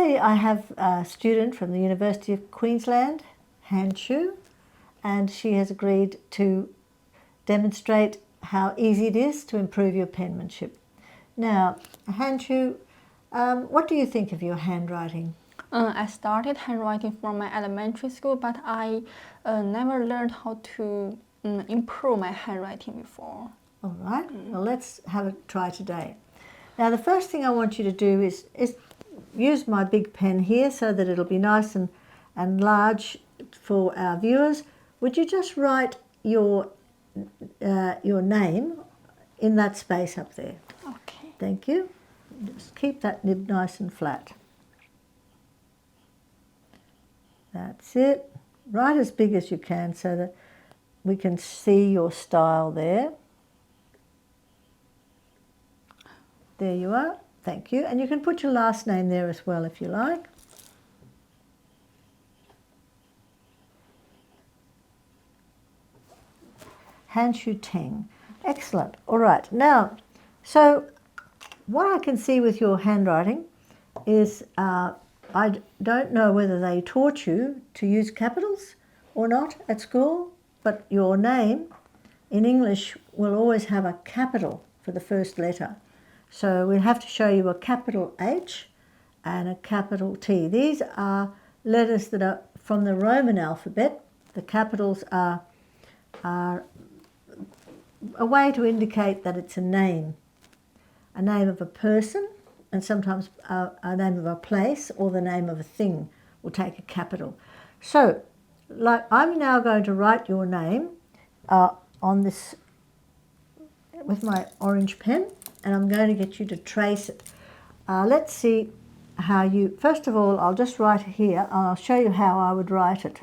today I have a student from the University of Queensland, Hanchu, and she has agreed to demonstrate how easy it is to improve your penmanship. Now, Hanchu, what do you think of your handwriting? I started handwriting from my elementary school, but I never learned how to improve my handwriting before. All right, well, let's have a try today. Now, the first thing I want you to do is use my big pen here so that it'll be nice and large for our viewers. Would you just write your name in that space up there? Okay. Thank you. Just keep that nib nice and flat. That's it. Write as big as you can so that we can see your style there. There you are. Thank you. And you can put your last name there as well if you like. Hanchu Teng. Excellent. All right. Now, so what I can see with your handwriting is I don't know whether they taught you to use capitals or not at school, but your name in English will always have a capital for the first letter. So we'll have to show you a capital H and a capital T. These are letters that are from the Roman alphabet. The capitals are a way to indicate that it's a name of a person, and sometimes a name of a place or the name of a thing will take a capital. So, like, I'm now going to write your name on this with my orange pen, and I'm going to get you to trace it. Let's see how you, first of all, I'll just write it here. I'll show you how I would write it.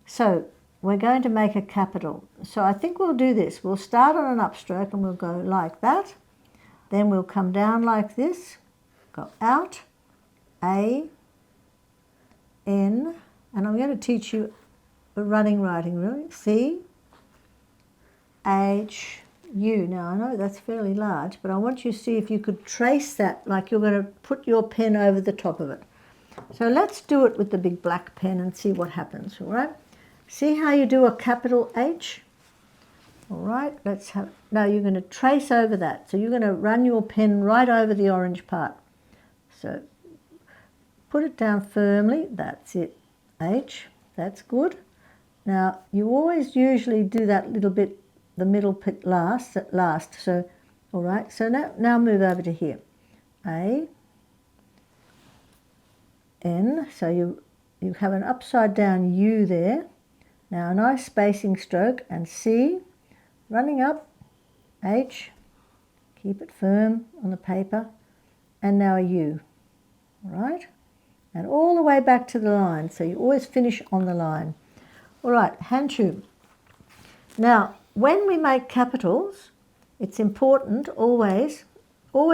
So we're going to make a capital. So I think we'll do this. We'll start on an upstroke and we'll go like that. Then we'll come down like this, go out, A, N, and I'm going to teach you a running writing really. C, H, U. Now I know that's fairly large, but I want you to see if you could trace that like you're going to put your pen over the top of it. So let's do it with the big black pen and see what happens, all right? See how you do a capital H? All right, let's have, now you're going to trace over that. So you're going to run your pen right over the orange part. So put it down firmly, that's it, H, that's good. Now you always usually do that little bit, the middle bit last, so all right, so now move over to here. A, N, so you have an upside down U there. Now a nice spacing stroke, and C, running up, H, keep it firm on the paper, and now a U, all right? And all the way back to the line, so you always finish on the line. All right, Hanchu. Now, when we make capitals, it's important always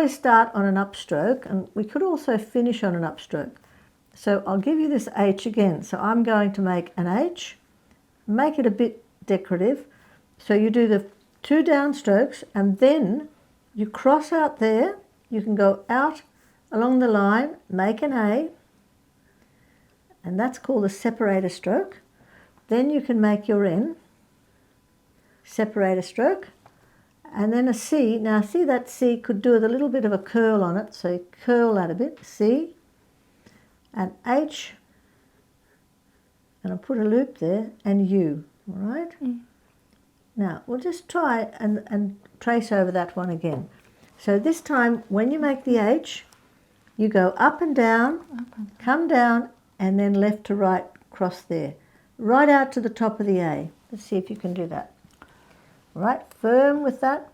start on an upstroke, and we could also finish on an upstroke. So I'll give you this H again. So I'm going to make an H, make it a bit decorative. So you do the two downstrokes and then you cross out there. You can go out along the line, make an A, and that's called a separator stroke. Then you can make your N, separator stroke, and then a C. Now see, that C could do with a little bit of a curl on it, so you curl that a bit, C, and H, and I'll put a loop there, and U, all right? Now, we'll just try and trace over that one again. So this time, when you make the H, you go up and down, come down, and then left to right, cross there. Right out to the top of the A. Let's see if you can do that. All right, firm with that.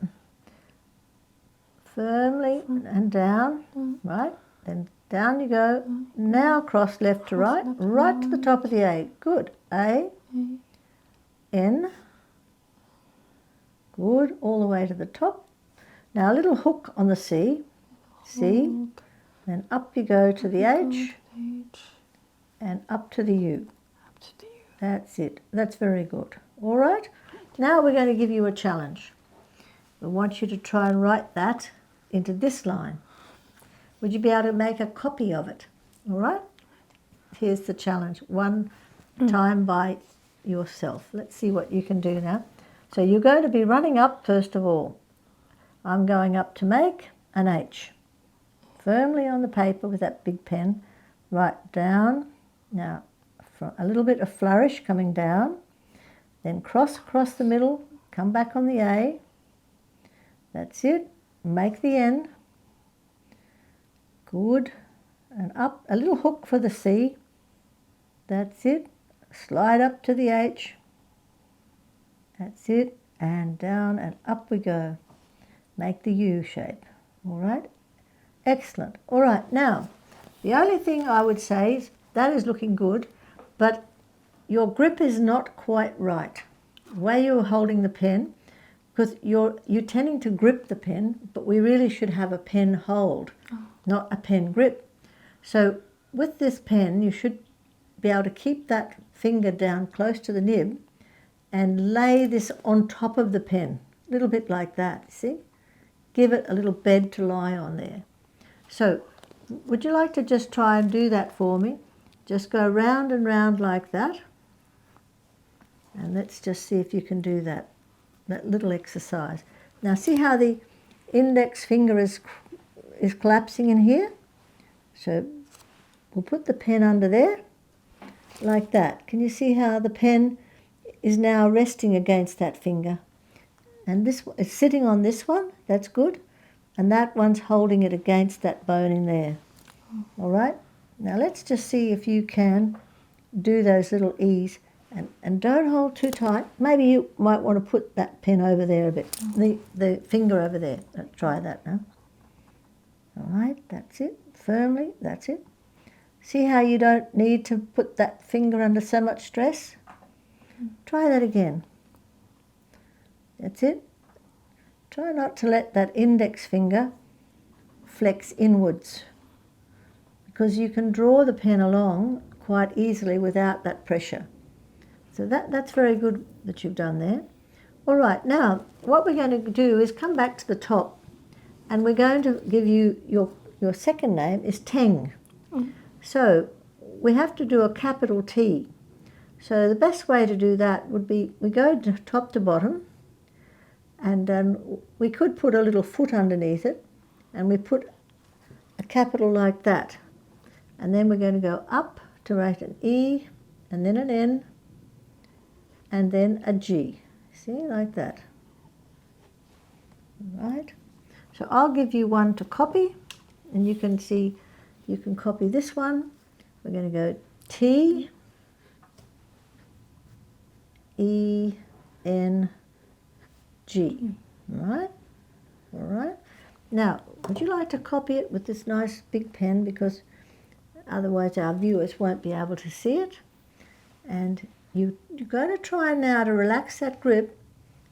Firmly and down, right? Then down you go. Now cross left to right, right to the top of the A. Good. A, N. Good, all the way to the top. Now a little hook on the C, C, then up you go to the H, and up to the U. That's it. That's very good. All right. Now we're going to give you a challenge. We want you to try and write that into this line. Would you be able to make a copy of it? All right? Here's the challenge. One time by yourself. Let's see what you can do now. So you're going to be running up first of all. I'm going up to make an H. Firmly on the paper with that big pen. Right down. Now, a little bit of flourish coming down. Then cross across the middle. Come back on the A. That's it. Make the N. Good. And up. A little hook for the C. That's it. Slide up to the H. That's it. And down and up we go. Make the U shape. All right? Excellent. All right. Now, the only thing I would say is that is looking good, but your grip is not quite right. The way you're holding the pen, because you're tending to grip the pen, but we really should have a pen hold, not a pen grip. So with this pen, you should be able to keep that finger down close to the nib and lay this on top of the pen, a little bit like that, see? Give it a little bed to lie on there. So would you like to just try and do that for me? Just go round and round like that. And let's just see if you can do that little exercise. Now see how the index finger is collapsing in here? So we'll put the pen under there, like that. Can you see how the pen is now resting against that finger? And this is sitting on this one, that's good. And that one's holding it against that bone in there. All right? Now let's just see if you can do those little E's. And don't hold too tight. Maybe you might want to put that pen over there a bit, the finger over there. Let's try that now. All right, that's it. Firmly, that's it. See how you don't need to put that finger under so much stress? Try that again. That's it. Try not to let that index finger flex inwards, because you can draw the pen along quite easily without that pressure. So that's very good that you've done there. All right, now what we're going to do is come back to the top, and we're going to give you your second name is Teng. So we have to do a capital T. So the best way to do that would be we go to top to bottom, and we could put a little foot underneath it, and we put a capital like that. And then we're going to go up to write an E, and then an N, and then a G. See, like that. All right. So I'll give you one to copy, and you can see, you can copy this one. We're going to go T, E, N, G. All right? All right. Now, would you like to copy it with this nice big pen, because otherwise our viewers won't be able to see it? And you're going to try now to relax that grip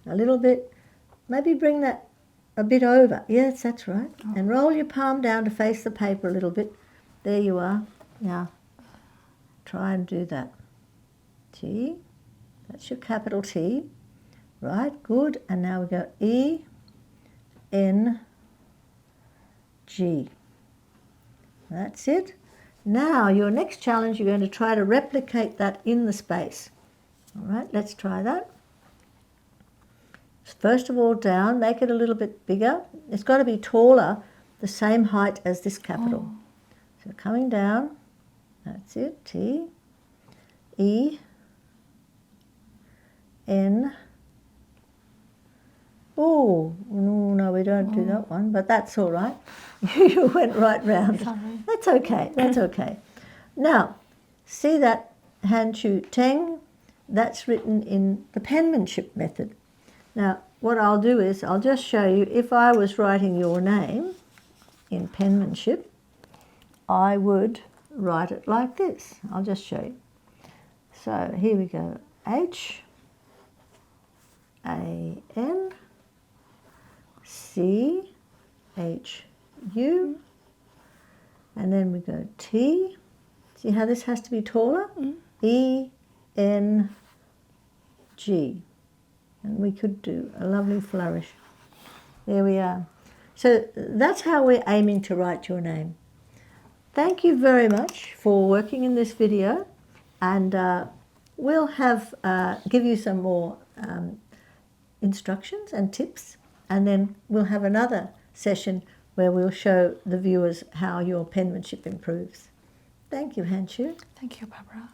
a little bit. Maybe bring that a bit over. Yes, that's right. And roll your palm down to face the paper a little bit. There you are. Now, try and do that. T. That's your capital T. Right, good. And now we go E, N, G. That's it. Now, your next challenge, you're going to try to replicate that in the space. All right, let's try that. First of all, down, make it a little bit bigger. It's got to be taller, the same height as this capital. So coming down, that's it, T, E, N. Oh, no, we don't do that one, but that's all right. You went right round. Sorry. That's okay, that's okay. Now, see that Hanchu Teng? That's written in the penmanship method. Now, what I'll do is I'll just show you, if I was writing your name in penmanship, I would write it like this. I'll just show you. So here we go. H, A, N, C, H, U, and then we go T. See how this has to be taller? E, N, G. And we could do a lovely flourish. There we are. So that's how we're aiming to write your name. Thank you very much for working in this video, and we'll have give you some more instructions and tips, and then we'll have another session where we'll show the viewers how your penmanship improves. Thank you, Hanchu. Thank you, Barbara.